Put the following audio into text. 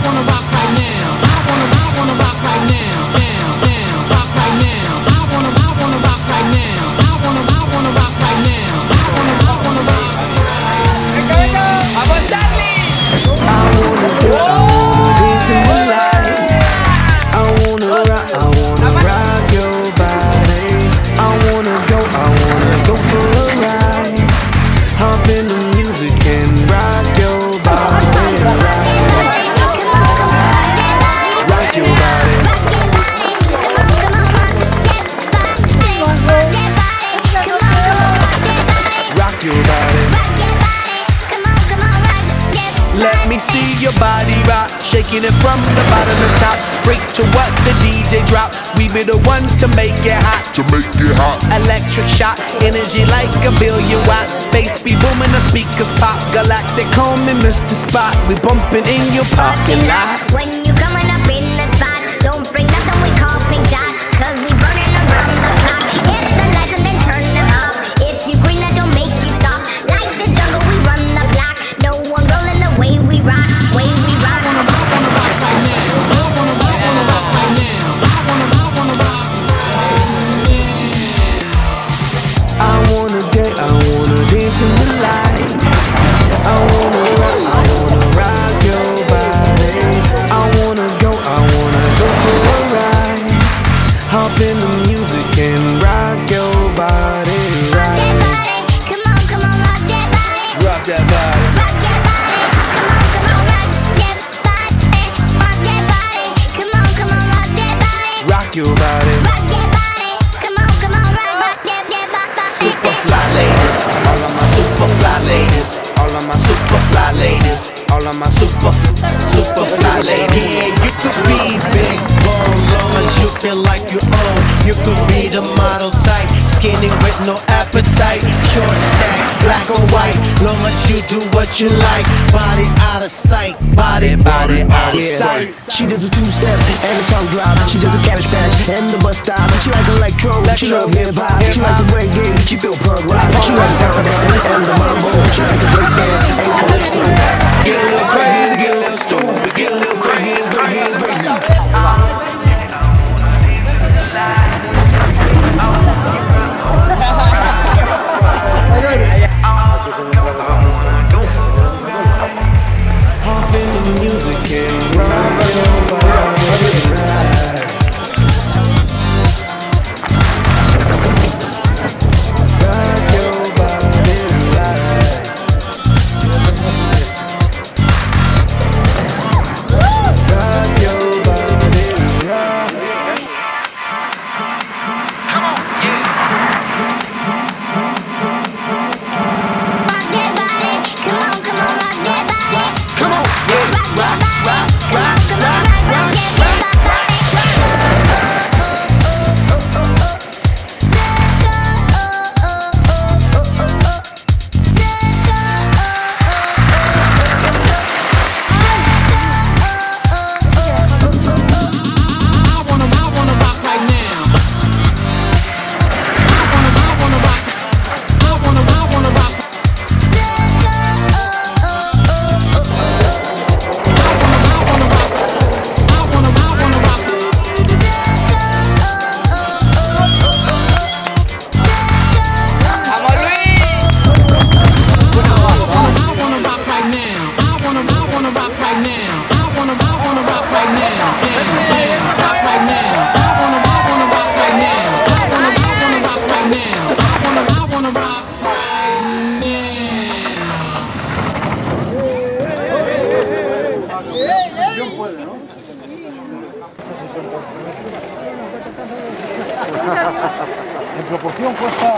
wanna rock right now. I wanna rock right now. Down, rock right now. I wanna rock right now. I wanna rock right now. I wanna rock. ¡Vamos, Charlie! I wanna dance in the lights. I wanna rock your body. I wanna go for a ride. Hop in the music and rock your body. Rock your body. Rock your body. Let me see your body rock, shaking it from the bottom to top. Break to what the DJ drop. We be the ones to make it hot. Electric shock, energy like a billion watts. Space be booming, the speakers pop. Galactic, call me Mr. Spot. We bumping in your parking lot. When you coming up in the spot, don't bring nothing we call pink dot, 'cause we burning around the clock. Hit the lights and then turn them off. If you green, that don't make you stop. Like the jungle, we run the block. No one rolling the way we rock, way we rock. I wanna rock right now. I wanna rock right now. I wanna rock. I wanna dance in the lights. I wanna rock your body. I wanna go for a ride. Hop in the music and rock your body right. Come on, rock that body. Rock that body. Rock that body. Come on, rock that body. Rock that body. Come on, rock that body. Rock your body. Rock that body. Come on, rock that body. Super fly ladies, all of my super fly ladies, all of my super fly ladies, all of my super fly ladies. Yeah, you could be big bone, long as you feel like you own. You could be the model type, skinny with no appetite, short stacks, black or white, long as you do what you like. Body out of sight, body out of sight. She does a two-step and a tongue drop. She does a cabbage patch and the bus stop. She like electro, she love hip-hop. She like the reggae, she feel punk rock. She like samba and the mambo. She like the break dance and calypso. Get a little crazy, get a little stupid, get a little crazy, crazy. Hop in the music and rock your body right. Rock your body right. Rock your body right. Come on, Rock that body. Come on, rock that body. come on, yeah. Rock that body. I wanna rock right now. I wanna rock. I wanna rock. ¡Vamos, Luis! I wanna rock right now. I wanna rock right now. I wanna rock right now. Rock right now. I wanna rock right now. I wanna rock right now. I wanna rock right En proporción cuesta